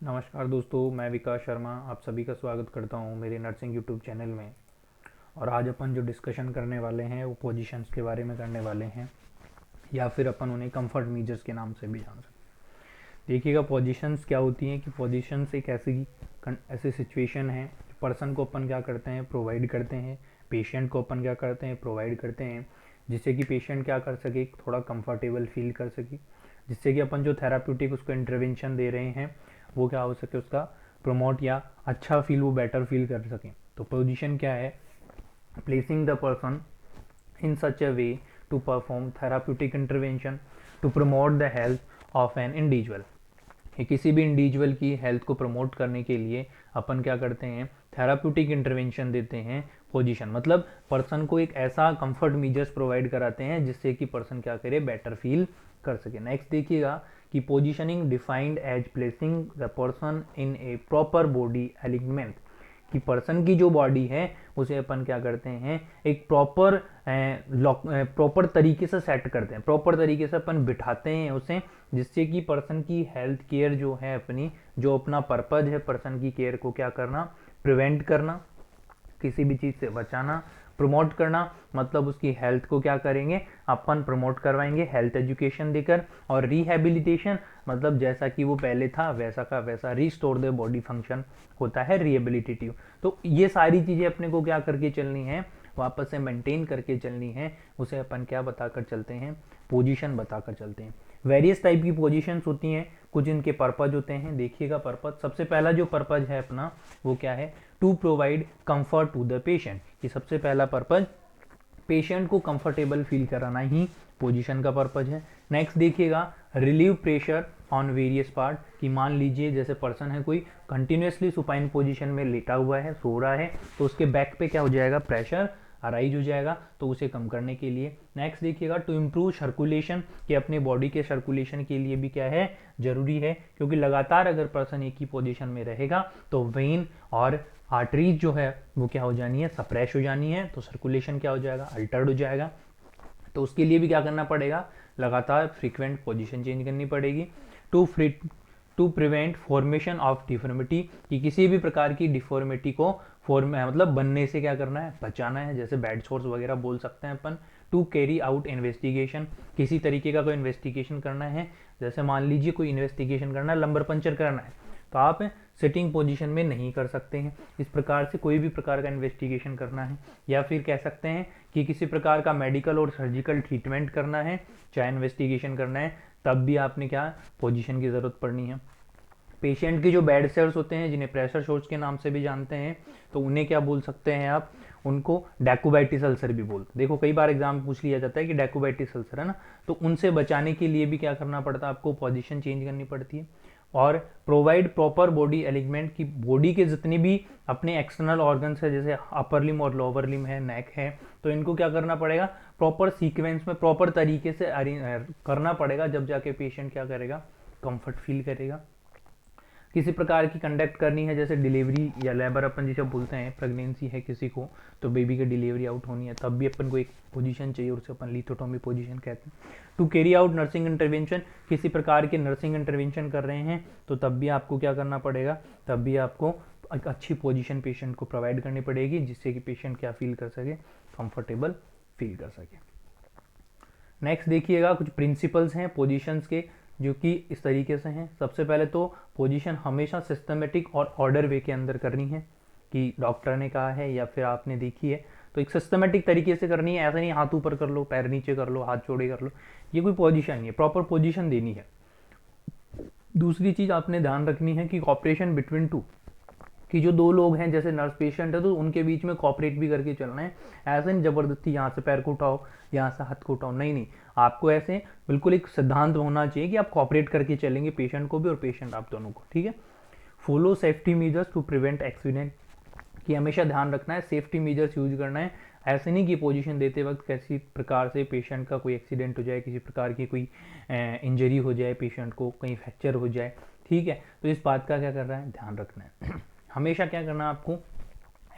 नमस्कार दोस्तों, मैं विकास शर्मा आप सभी का स्वागत करता हूं मेरे नर्सिंग यूट्यूब चैनल में। और आज अपन जो डिस्कशन करने वाले हैं वो पोजीशंस के बारे में करने वाले हैं, या फिर अपन उन्हें कंफर्ट मेजर्स के नाम से भी जान सकते हैं। देखिएगा, पोजीशंस क्या होती हैं कि पोजीशंस एक ऐसी सिचुएशन है, पर्सन को अपन क्या करते हैं, प्रोवाइड करते हैं, पेशेंट को अपन क्या करते हैं, प्रोवाइड करते हैं, जिससे कि पेशेंट क्या कर सके, थोड़ा कंफर्टेबल फील कर सके, जिससे कि अपन जो थेराप्यूटिक उसको इंटरवेंशन दे रहे हैं वो क्या हो सके, उसका प्रमोट या अच्छा फील, वो बेटर फील कर सके। तो पोजीशन क्या है, placing the person in such a way to perform therapeutic intervention to promote the health of an individual। ये किसी भी इंडिविजुअल की हेल्थ को प्रमोट करने के लिए अपन क्या करते हैं, थेराप्यूटिक इंटरवेंशन देते हैं। पोजीशन मतलब पर्सन को एक ऐसा कंफर्ट मीजर्स प्रोवाइड कराते हैं जिससे कि पर्सन क्या करे, बेटर फील कर सके। नेक्स्ट देखिएगा कि positioning defined as placing the person in a proper body alignment, कि पर्सन की जो बॉडी है उसे अपन क्या करते हैं, एक प्रॉपर तरीके से सेट करते हैं, प्रॉपर तरीके से अपन बिठाते हैं उसे, जिससे कि पर्सन की हेल्थ केयर जो है, अपनी जो अपना पर्पज है पर्सन की केयर को क्या करना, प्रिवेंट करना, किसी भी चीज़ से बचाना, प्रमोट करना। मतलब उसकी हेल्थ को क्या करेंगे, अपन प्रमोट करवाएंगे हेल्थ एजुकेशन देकर। और रिहेबिलिटेशन मतलब जैसा कि वो पहले था वैसा का वैसा रिस्टोर द बॉडी फंक्शन होता है रिहेबिलिटेटिव। तो ये सारी चीज़ें अपने को क्या करके चलनी है, वापस से मेंटेन करके चलनी है। उसे अपन क्या बताकर चलते हैं, पोजीशन बताकर चलते हैं। वेरियस टाइप की पोजीशंस होती हैं, कुछ इनके पर्पज होते हैं। देखिएगा पर्पज, सबसे पहला जो पर्पज है अपना वो क्या है, to provide comfort to the patient. ये सबसे पहला पर्पज पेशेंट को कंफर्टेबल फील कराना ही पोजीशन का पर्पज है। नेक्स्ट देखिएगा, relieve pressure on various part, कि मान लीजिए जैसे पर्सन है कोई कंटिन्यूसली सुपाइन पोजीशन में लेटा हुआ है, सो रहा है, तो उसके बैक पे क्या हो जाएगा, प्रेशर अराइज हो जाएगा, तो उसे कम करने के लिए। नेक्स्ट देखिएगा, टू इम्प्रूव सर्कुलेशन, कि अपने बॉडी के सर्कुलेशन के लिए भी क्या है, जरूरी है, क्योंकि लगातार अगर पर्सन एक ही पोजीशन में रहेगा तो वेन और आर्टरीज जो है वो क्या हो जानी है, सप्रेश हो जानी है, तो सर्कुलेशन क्या हो जाएगा, अल्टर्ड हो जाएगा। तो उसके लिए भी क्या करना पड़ेगा, लगातार फ्रीक्वेंट पोजीशन चेंज करनी पड़ेगी। To to prevent formation of deformity, कि किसी भी प्रकार की डिफॉर्मिटी को फॉर्म मतलब बनने से क्या करना है, बचाना है, जैसे बेड सोर्स वगैरह बोल सकते हैं अपन। टू कैरी आउट इन्वेस्टिगेशन, किसी तरीके का कोई इन्वेस्टिगेशन करना है, जैसे मान लीजिए कोई इन्वेस्टिगेशन करना है, लंबर पंचर करना है, तो आप सिटिंग पोजीशन में नहीं कर सकते हैं। इस प्रकार से कोई भी प्रकार का इन्वेस्टिगेशन करना है, या फिर कह सकते हैं कि किसी प्रकार का मेडिकल और सर्जिकल ट्रीटमेंट करना है, चाहे इन्वेस्टिगेशन करना है, तब भी आपने क्या, पोजीशन की ज़रूरत पड़नी है। पेशेंट के जो बेड सेल्स होते हैं, जिन्हें प्रेशर सोर्स के नाम से भी जानते हैं, तो उन्हें क्या बोल सकते हैं आप, उनको डेकोबाइटिस अल्सर भी बोलते। देखो कई बार एग्जाम पूछ लिया जाता है कि डेकोबाइटिस अल्सर है ना, तो उनसे बचाने के लिए भी क्या करना पड़ता है, आपको पोजीशन चेंज करनी पड़ती है। और प्रोवाइड प्रॉपर बॉडी एलिगमेंट, की बॉडी के जितने भी अपने एक्सटर्नल ऑर्गन्स है, जैसे अपर लिम और लोअर लिम है, नेक है, तो इनको क्या करना पड़ेगा, प्रॉपर सीक्वेंस में प्रॉपर तरीके से करना पड़ेगा, जब जाके पेशेंट क्या करेगा, कंफर्ट फील करेगा। किसी प्रकार की कंडक्ट करनी है, जैसे डिलीवरी या लेबर अपन जिसे बोलते हैं, प्रेगनेंसी है किसी को, तो बेबी की डिलीवरी आउट होनी है, तब भी अपन को एक पोजीशन चाहिए, उसे अपन लिथोटोमी पोजीशन कहते हैं। To carry out nursing intervention, किसी प्रकार के नर्सिंग इंटरवेंशन कर रहे हैं, तो तब भी आपको क्या करना पड़ेगा, तब भी आपको एक अच्छी पोजीशन पेशेंट को प्रोवाइड करनी पड़ेगी, जिससे कि पेशेंट क्या फील कर सके, कंफर्टेबल फील कर सके। नेक्स्ट देखिएगा, कुछ प्रिंसिपल्स हैं पोजीशंस के, जो कि इस तरीके से हैं। सबसे पहले तो पोजीशन हमेशा सिस्टमेटिक और ऑर्डर वे के अंदर करनी है, कि डॉक्टर ने कहा है या फिर आपने देखी है, तो एक सिस्टमेटिक तरीके से करनी है। ऐसा नहीं हाथ ऊपर कर लो, पैर नीचे कर लो, हाथ जोड़े कर लो, ये कोई पोजीशन नहीं है, प्रॉपर पोजीशन देनी है। दूसरी चीज आपने ध्यान रखनी है कि कॉपरेशन बिटवीन टू, कि जो दो लोग हैं जैसे नर्स पेशेंट है, तो उनके बीच में कॉपरेट भी करके चलना है। ऐसे नहीं जबरदस्ती यहाँ से पैर को उठाओ, यहाँ से हाथ को उठाओ, नहीं नहीं, आपको ऐसे बिल्कुल एक सिद्धांत होना चाहिए कि आप कॉपरेट करके चलेंगे, पेशेंट को भी और पेशेंट आप दोनों को, ठीक है। Follow safety measures to prevent accident, कि हमेशा ध्यान रखना है, सेफ्टी मेजर्स यूज करना है। ऐसे नहीं कि पोजीशन देते वक्त किसी प्रकार से पेशेंट का कोई एक्सीडेंट हो जाए, किसी प्रकार की कोई इंजरी हो जाए, पेशेंट को कहीं फ्रैक्चर हो जाए, ठीक है। तो इस बात का क्या कर रहा है, ध्यान रखना है। हमेशा क्या करना है आपको,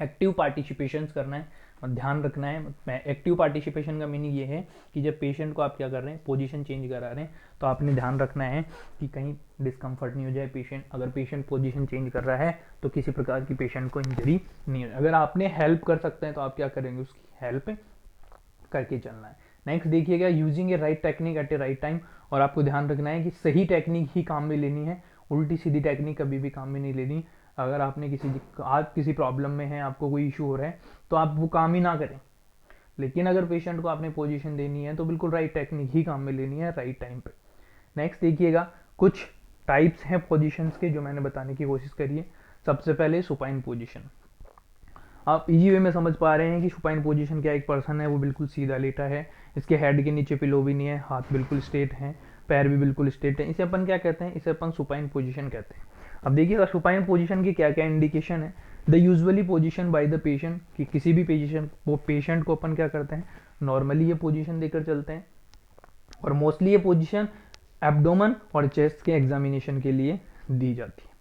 एक्टिव पार्टिसिपेशन करना है, और ध्यान रखना है। एक्टिव पार्टिसिपेशन का मीनिंग ये है कि जब पेशेंट को आप क्या कर रहे हैं, पोजीशन चेंज करा रहे हैं, तो आपने ध्यान रखना है कि कहीं डिस्कम्फर्ट नहीं हो जाए पेशेंट। अगर पेशेंट पोजीशन चेंज कर रहा है तो किसी प्रकार की पेशेंट को इंजरी नहीं हो। अगर आपने हेल्प कर सकते हैं तो आप क्या करेंगे, उसकी हेल्प करके चलना है। नेक्स्ट देखिएगा, using a right technique at a right time. और आपको ध्यान रखना है कि सही टेक्निक ही काम में लेनी है, उल्टी सीधी टेक्निक कभी भी काम में नहीं लेनी। अगर आपने आप किसी प्रॉब्लम में हैं, आपको कोई इशू हो रहा है, तो आप वो काम ही ना करें। लेकिन अगर पेशेंट को आपने पोजीशन देनी है तो बिल्कुल राइट टेक्निक ही काम में लेनी है राइट टाइम पे। नेक्स्ट देखिएगा, कुछ टाइप्स हैं पोजीशंस के जो मैंने बताने की कोशिश करी है। सबसे पहले सुपाइन पोजीशन। आप इजी वे में समझ पा रहे हैं कि सुपाइन पोजीशन क्या, एक पर्सन है वो बिल्कुल सीधा लेटा है, इसके हेड के नीचे पिलो भी नहीं है, हाथ बिल्कुल स्ट्रेट हैं, पैर भी बिल्कुल स्ट्रेट है, इसे अपन क्या कहते हैं, इसे अपन सुपाइन पोजीशन कहते हैं। अब देखिएगा सुपाइन पोजीशन की क्या क्या इंडिकेशन है। The usually position by the patient, कि किसी भी पेशेंट को अपन क्या करते हैं, नॉर्मली ये पोजीशन देकर चलते हैं। और मोस्टली ये पोजीशन एब्डोमेन और चेस्ट के एग्जामिनेशन के लिए दी जाती है।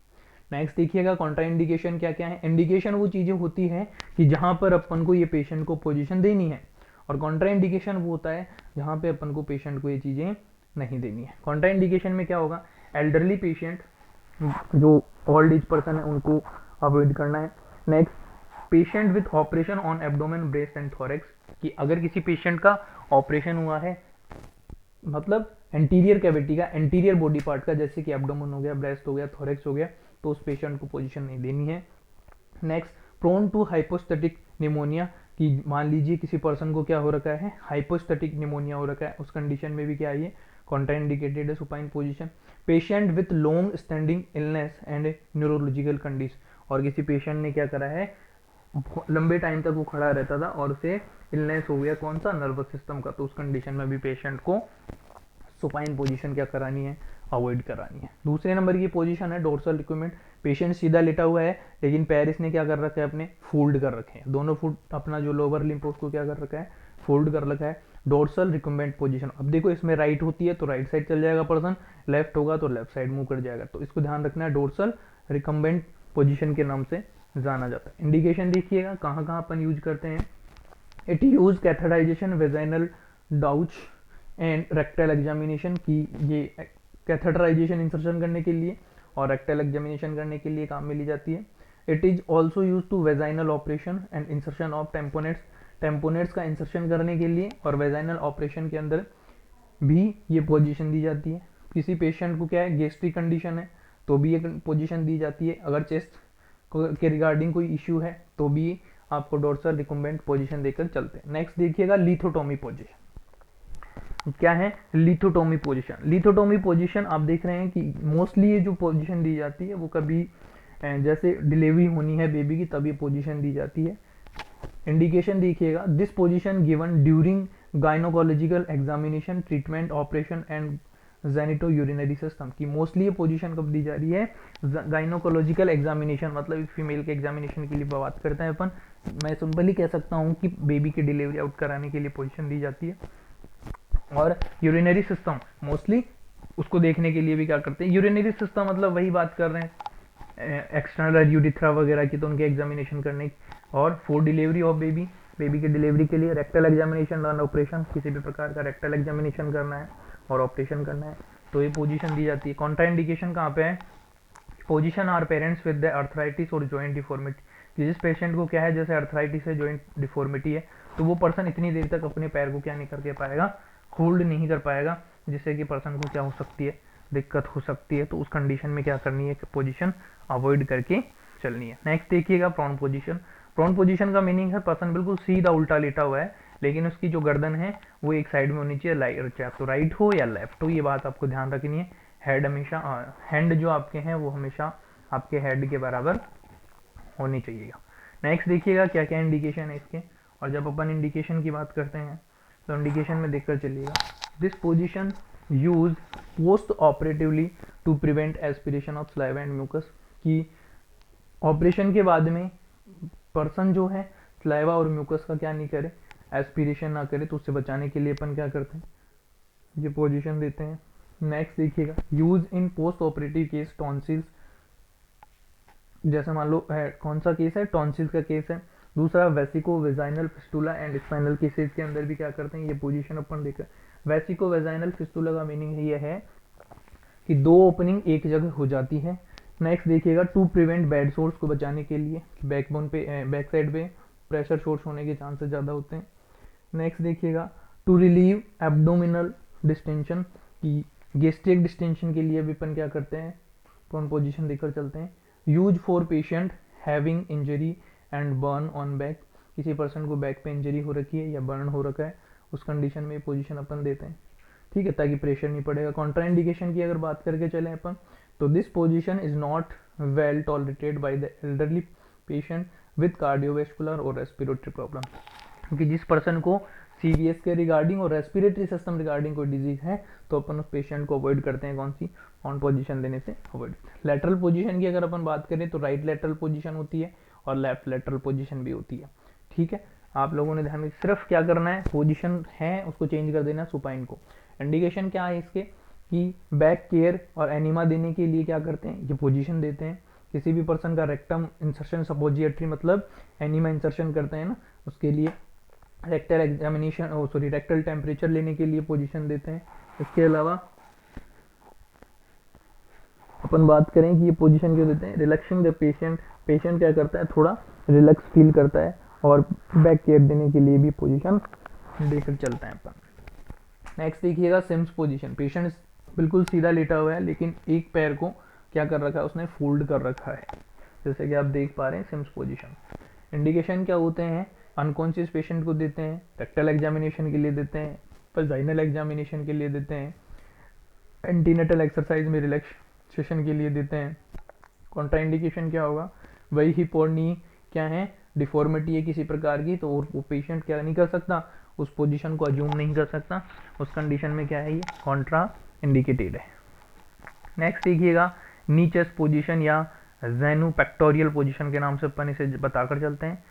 नेक्स्ट देखिएगा, कॉन्ट्रा इंडिकेशन क्या क्या है। इंडिकेशन वो चीजें होती हैं कि जहां पर अपन को ये पेशेंट को पोजीशन देनी है, और कॉन्ट्रा इंडिकेशन वो होता है जहां पे अपन को पेशेंट को ये चीजें नहीं देनी है। कॉन्ट्रा इंडिकेशन में क्या होगा, एल्डरली पेशेंट, जो ओल्ड एज पर्सन है, उनको अवॉइड करना है। Next, patient with operation on abdomen, breast and thorax, कि अगर किसी पेशेंट का ऑपरेशन हुआ है, मतलब एंटीरियर कैविटी का, एंटीरियर बॉडी पार्ट का, जैसे कि एब्डोमेन हो गया, ब्रेस्ट हो गया, थोरेक्स हो गया, तो उस पेशेंट को पोजीशन नहीं देनी है। Next, prone to hypostatic pneumonia, कि मान लीजिए किसी पर्सन को क्या हो रखा है, हाइपोस्टैटिक निमोनिया हो रखा है, उस कंडीशन में भी क्या है, ये कॉन्ट्राइंडिकेटेड है supine position. Patient with long standing illness and neurological condition, और किसी पेशेंट ने क्या करा है, लंबे टाइम तक वो खड़ा रहता था और उसे इलनेस हो गया, कौन सा, नर्वस सिस्टम का, तो उस कंडीशन में भी पेशेंट को सुपाइन पोजीशन क्या करानी है, अवॉइड करानी है। दूसरे नंबर की पोजीशन है डोर्सल रिक्वेमेंट। पेशेंट सीधा लेटा हुआ है, लेकिन पैर इसने क्या कर रखा है, अपने फोल्ड कर रखे हैं, दोनों फुट अपना जो लोअर लिम्ब उसको क्या कर रखा है, फोल्ड कर रखा है। डोर्सल रिक्वेमेंट पोजीशन, अब देखो इसमें राइट होती है तो राइट साइड चल जाएगा पर्सन, लेफ्ट होगा तो लेफ्ट साइड मूव कर जाएगा, तो इसको ध्यान रखना है, डोर्सल रिकम्बेंट पोजीशन के नाम से जाना जाता है। इंडिकेशन देखिएगा कहाँ कहाँ अपन यूज करते हैं। It use catheterization, vaginal douche and rectal examination, की ये कैथेटराइजेशन इंसर्शन करने के लिए और रेक्टल एग्जामिनेशन करने के लिए काम में ली जाती है। It is also use to vaginal operation and insertion of tamponades, tamponades का इंसर्शन करने के लिए और वेजाइनल ऑपरेशन के अंदर भी ये पोजीशन दी जाती है। किसी पेशेंट को क्या है, गैस्ट्रिक कंडीशन है तो भी ये पोजीशन दी जाती है। अगर चेस्ट के रिगार्डिंग कोई इश्यू है तो भी आपको डोर्सल रिकम्बेंट पोजीशन देकर चलते हैं। नेक्स्ट देखिएगा, लिथोटोमी पोजीशन क्या है, लिथोटोमी पोजीशन। लिथोटोमी पोजीशन आप देख रहे हैं कि मोस्टली ये जो पोजीशन दी जाती है वो कभी जैसे डिलीवरी होनी है बेबी की तब ये पोजीशन दी जाती है। इंडिकेशन देखिएगा, this position given during gynaecological examination, treatment, operation and genito urinary system, की मोस्टली ये पोजीशन कब दी जा रही है, गाइनोकोलॉजिकल एग्जामिनेशन, मतलब एक फीमेल के एग्जामिनेशन के लिए बात करते हैं अपन। मैं सिंपली कह सकता हूँ कि बेबी की डिलीवरी आउट कराने के लिए पोजीशन दी जाती है। और यूरिनरी सिस्टम मोस्टली उसको देखने के लिए भी क्या करते हैं, यूरिनरी सिस्टम मतलब वही बात कर रहे हैं एक्सटर्नल यूरिथ्रा वगैरह की, तो उनके एग्जामिनेशन करने। और for delivery of baby, baby की डिलीवरी के लिए रेक्टल एग्जामिनेशन और ऑपरेशन, किसी भी प्रकार का रेक्टल एग्जामिनेशन करना है और ऑपरेशन करना है तो ये पोजीशन दी जाती है। कॉन्ट्राइंडिकेशन कहाँ पे है, position are patients with the arthritis और जॉइंट डिफॉर्मिटी, जिस पेशेंट को क्या है, जैसे अर्थराइटिस है, जॉइंट डिफॉर्मिटी है, तो वो पर्सन इतनी देर तक अपने पैर को क्या नहीं करके पाएगा, होल्ड नहीं कर पाएगा, जिससे कि पर्सन को क्या हो सकती है, दिक्कत हो सकती है। तो उस कंडीशन में क्या करनी है, पोजीशन अवॉइड करके चलनी है। नेक्स्ट देखिएगा, प्रॉन पोजीशन। प्रॉन पोजीशन का मीनिंग है पर्सन बिल्कुल सीधा उल्टा लेटा हुआ है, लेकिन उसकी जो गर्दन है वो एक साइड में होनी चाहिए, चाहे तो राइट हो या लेफ्ट हो, ये बात आपको ध्यान रखनी है। हेड हमेशा, हैंड जो आपके हैं वो हमेशा आपके हेड के बराबर होनी चाहिएगा। नेक्स्ट देखिएगा क्या क्या इंडिकेशन है इसके, और जब अपन इंडिकेशन की बात करते हैं तो इंडिकेशन में देखकर चलिएगा, this position use post operatively to prevent aspiration of saliva and mucus, की ऑपरेशन के बाद में पर्सन जो है स्लाइवा और म्यूकस का क्या नहीं करे, एस्पिरेशन ना करे, तो उससे बचाने के लिए अपन क्या करते हैं, ये पोजीशन देते हैं। नेक्स्ट देखिएगा, use in post operative case tonsils, जैसे मान लो कौन सा केस है, टॉन्सिल्स का केस है, दूसरा vesico vaginal fistula and spinal cases के अंदर भी क्या करते हैं, ये पोजीशन अपन देखा। वेसिको वेजाइनल फिस्टुला का मीनिंग ये है कि दो ओपनिंग एक जगह हो जाती है। नेक्स्ट देखिएगा, टू प्रिवेंट बैड सोर्स को बचाने के लिए, बैकबोन पे बैक साइड पे प्रेशर सोर्स होने के चांसेस ज़्यादा होते हैं। नेक्स्ट देखिएगा, टू रिलीव एब्डोमिनल डिस्टेंशन, की गैस्ट्रिक डिस्टेंशन के लिए भी अपन क्या करते हैं, कौन पोजीशन देकर चलते हैं। Use for patient having injury and burn on back, किसी पर्सन को बैक पे इंजरी हो रखी है या बर्न हो रखा है, उस कंडीशन में पोजीशन अपन देते हैं, ठीक है, ताकि प्रेशर नहीं पड़ेगा। कॉन्ट्राइंडिकेशन की अगर बात करके चलें अपन, तो this position is not well tolerated by the elderly patient with cardiovascular और रेस्पिरेटरी प्रॉब्लम, क्योंकि जिस पर्सन को सीवीएस के रिगार्डिंग और रेस्पिरेटरी सिस्टम रिगार्डिंग कोई डिजीज है तो अपन उस पेशेंट को अवॉइड करते हैं, कौन सी, ऑन पोजीशन देने से अवॉइड। लेटरल पोजीशन की अगर अपन बात करें तो राइट लेटरल पोजीशन होती है और लेफ्ट लेटरल पोजीशन भी होती है, ठीक है। आप लोगों ने ध्यान में सिर्फ क्या करना है, पोजीशन है उसको चेंज कर देना सुपाइन को। इंडिकेशन क्या है इसके, कि बैक केयर और एनिमा देने के लिए क्या करते हैं, ये पोजीशन देते हैं। किसी भी पर्सन का रेक्टम इंसर्शन सपोजिएटरी मतलब एनिमा इंसर्शन करते हैं ना, उसके लिए रेक्टल एग्जामिनेशन रेक्टल टेम्परेचर लेने के लिए पोजीशन देते हैं। इसके अलावा अपन बात करें कि ये पोजीशन क्यों देते हैं, रिलैक्सिंग द पेशेंट, पेशेंट क्या करता है, थोड़ा रिलैक्स फील करता है, और बैक केयर देने के लिए भी पोजीशन देकर चलते हैं अपन। नेक्स्ट देखिएगा, सिम्स पोजीशन, पेशेंट बिल्कुल सीधा लेटा हुआ है लेकिन एक पैर को क्या कर रखा है, उसने फोल्ड कर रखा है, जैसे कि आप देख पा रहे हैं सिम्स पोजीशन। इंडिकेशन क्या होते हैं, अनकॉन्शियस पेशेंट को देते हैं, रेक्टल एग्जामिनेशन के लिए देते हैं, वजाइनल एग्जामिनेशन के लिए देते हैं, एंटीनेटल एक्सरसाइज में रिलैक्सेशन के लिए देते हैं। कॉन्ट्राइंडिकेशन क्या होगा, वही हिप और नी क्या है, डिफॉर्मिटी है किसी प्रकार की, तो वो पेशेंट क्या नहीं कर सकता, उस पोजीशन को अज्यूम नहीं कर सकता, उस कंडीशन में क्या है, ये कॉन्ट्रा इंडिकेटेड है। नेक्स्ट देखिएगा, नी चेस्ट पोजीशन या जेनु पेक्टोरियल पोजीशन के नाम से अपन इसे बताकर चलते हैं।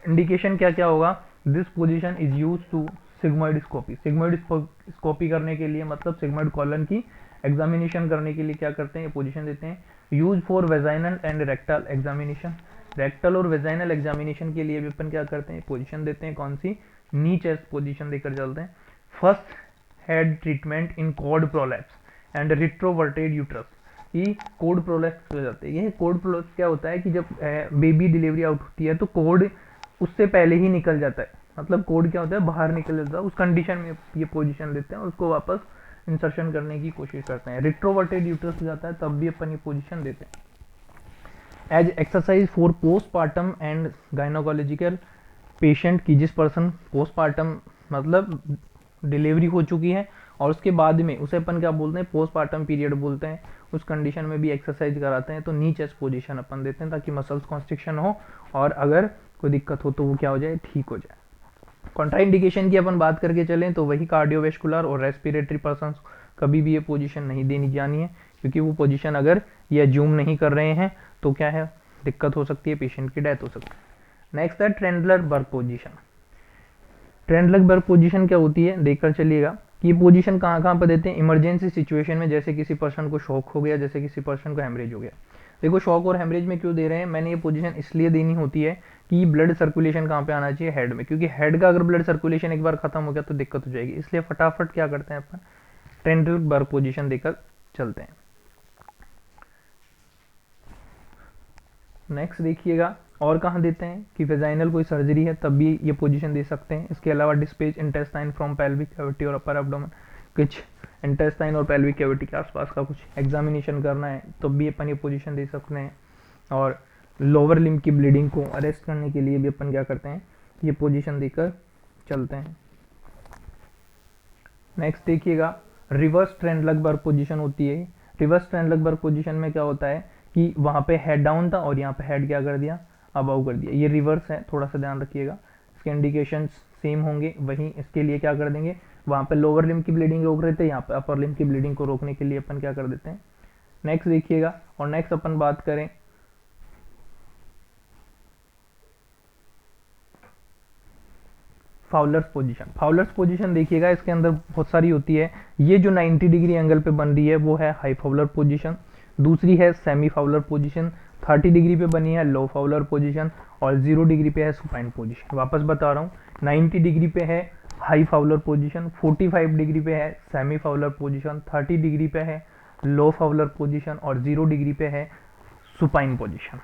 इंडिकेशन क्या क्या होगा, this position is use to sigmoidoscopy, sigmoidoscopy करने के लिए मतलब सिग्मोइड कॉलन की एग्जामिनेशन करने के लिए क्या करते हैं, ये पोजीशन देते हैं। Use for vaginal and rectal examination, rectal और वेजाइनल एग्जामिनेशन के लिए भी अपन क्या करते हैं, पोजीशन देते हैं, कौन सी, नी चेस्ट पोजीशन देकर चलते हैं। First head treatment in cord prolapse and retroverted uterus, कि कोड प्रोलैप्स हो जाते हैं। ये कोड प्रोलैप्स क्या होता है कि जब बेबी डिलीवरी आउट होती है तो कोड उससे पहले ही निकल जाता है, मतलब कोड क्या होता है, बाहर निकल जाता है, उस कंडीशन में ये पोजीशन लेते हैं और उसको वापस इंसर्शन करने की कोशिश करते हैं। रिट्रोवर्टेड यूट्रस हो जाता है तब भी अपन ये पोजीशन देते हैं। As exercise for postpartum and gynaecological patient, की जिस पर्सन पोस्टपार्टम मतलब डिलीवरी हो चुकी है और उसके बाद में उसे अपन क्या बोलते हैं, पोस्टपार्टम पीरियड बोलते हैं, उस कंडीशन में भी एक्सरसाइज कराते हैं। तो नी चेस्ट पोजीशन अपन देते हैं ताकि मसल्स कॉन्स्ट्रिक्शन हो और अगर कोई दिक्कत हो तो वो क्या हो जाए, ठीक हो जाए। कॉन्ट्राइंडिकेशन की अपन बात करके चलें तो वही कार्डियोवेस्कुलर और रेस्पिरेटरी पर्सन कभी भी ये पोजीशन नहीं देनी जानी है, क्योंकि वो पोजीशन अगर ये अज्यूम नहीं कर रहे हैं तो क्या है, दिक्कत हो सकती है, पेशेंट की डेथ हो सकती है। नेक्स्ट है ट्रेंडलर बर्ग पोजीशन। ट्रेंडलर बर्ग पोजीशन क्या होती है, देखकर चलिएगा कि ये पोजीशन कहाँ कहाँ पर देते हैं, इमरजेंसी सिचुएशन में, जैसे किसी पर्सन को शॉक हो गया, जैसे किसी पर्सन को हेमरेज हो गया। देखो शॉक और हेमरेज में क्यों दे रहे हैं, मैंने ये पोजीशन इसलिए देनी होती है कि ब्लड सर्कुलेशन कहाँ पे आना चाहिए, हेड में, क्योंकि हेड का अगर ब्लड सर्कुलेशन एक बार खत्म हो गया तो दिक्कत हो जाएगी, इसलिए फटाफट क्या करते हैं अपन, ट्रेंडलर बर्ग पोजीशन देकर चलते हैं। नेक्स्ट देखिएगा, और कहाँ देते हैं कि वेजाइनल कोई सर्जरी है तब भी ये पोजीशन दे सकते हैं। इसके अलावा dispatch intestine from pelvic cavity और अपर एब्डोमेन, कुछ इंटेस्टाइन और पेल्विक कैविटी के आसपास का कुछ एग्जामिनेशन करना है तो भी अपन ये पोजीशन दे सकते हैं। और लोअर लिम्ब की ब्लीडिंग को अरेस्ट करने के लिए भी अपन क्या करते हैं, ये पोजीशन देकर चलते हैं। नेक्स्ट देखिएगा, रिवर्स ट्रेंडलर बर्ग पोजीशन होती है। रिवर्स ट्रेंडलर बर्ग पोजीशन में क्या होता है कि वहाँ पे हेड डाउन था और यहाँ पे हेड क्या कर दिया, अबव कर दिया, ये रिवर्स है, थोड़ा सा ध्यान रखिएगा। इसके इंडिकेशन सेम होंगे, वहीं इसके लिए क्या कर देंगे, वहाँ पे लोअर लिम्ब की ब्लीडिंग रोक रहे थे, यहाँ पे अपर लिम्ब की ब्लीडिंग को रोकने के लिए अपन क्या कर देते हैं। नेक्स्ट देखिएगा, और नेक्स्ट अपन बात करें फाउलर्स पोजीशन। फाउलर्स पोजीशन देखिएगा, इसके अंदर बहुत सारी होती है। ये जो 90 डिग्री एंगल पे बन रही है वो है हाई फाउलर पोजीशन, दूसरी है सेमी फाउलर पोजीशन, 30 डिग्री पे बनी है लो फाउलर पोजीशन और 0 डिग्री पे है सुपाइन पोजीशन। वापस बता रहा हूँ, 90 डिग्री पे है हाई फाउलर पोजीशन, 45 डिग्री पे है सेमी फाउलर पोजीशन, 30 डिग्री पे है लो फाउलर पोजीशन और 0 डिग्री पे है सुपाइन पोजीशन।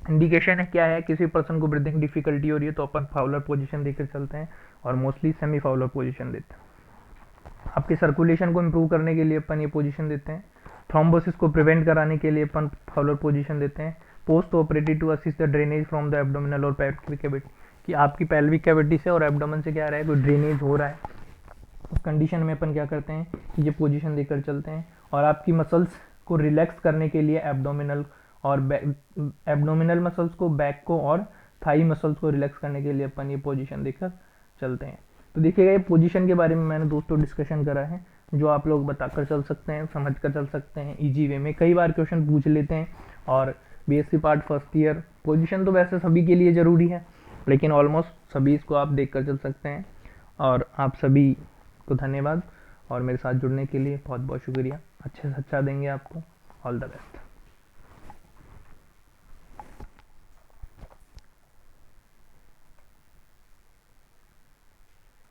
इंडिकेशन है क्या है, किसी पर्सन को ब्रीथिंग डिफिकल्टी हो रही है तो अपन फाउलर पोजीशन देकर चलते हैं और मोस्टली सेमी फाउलर पोजीशन देते हैं। आपके सर्कुलेशन को इम्प्रूव करने के लिए अपन ये पोजीशन देते हैं। थ्रोम्बोसिस को प्रिवेंट कराने के लिए अपन फाउलर पोजीशन देते हैं। Post operative to assist the drainage from the abdominal और पेल्विक कैविटी, कि आपकी पेल्विक कैविटी से और एब्डोमेन से क्या रहा है, कोई ड्रेनेज हो रहा है, उस कंडीशन में अपन क्या करते हैं कि ये पोजीशन देकर चलते हैं। और आपकी मसल्स को रिलैक्स करने के लिए एब्डोमिनल और एब्डोमिनल मसल्स को, बैक को और थाई मसल्स को रिलैक्स करने के लिए अपन ये पोजीशन देकर चलते हैं। तो देखिएगा ये पोजीशन के बारे में मैंने दोस्तों डिस्कशन करा है, जो आप लोग बताकर चल सकते हैं, समझ कर चल सकते हैं इजी वे में। कई बार क्वेश्चन पूछ लेते हैं और BSc part first year position तो वैसे सभी के लिए ज़रूरी है, लेकिन ऑलमोस्ट सभी इसको आप देख कर चल सकते हैं। और आप सभी को धन्यवाद और मेरे साथ जुड़ने के लिए बहुत बहुत शुक्रिया। अच्छे से अच्छा देंगे आपको। All the best.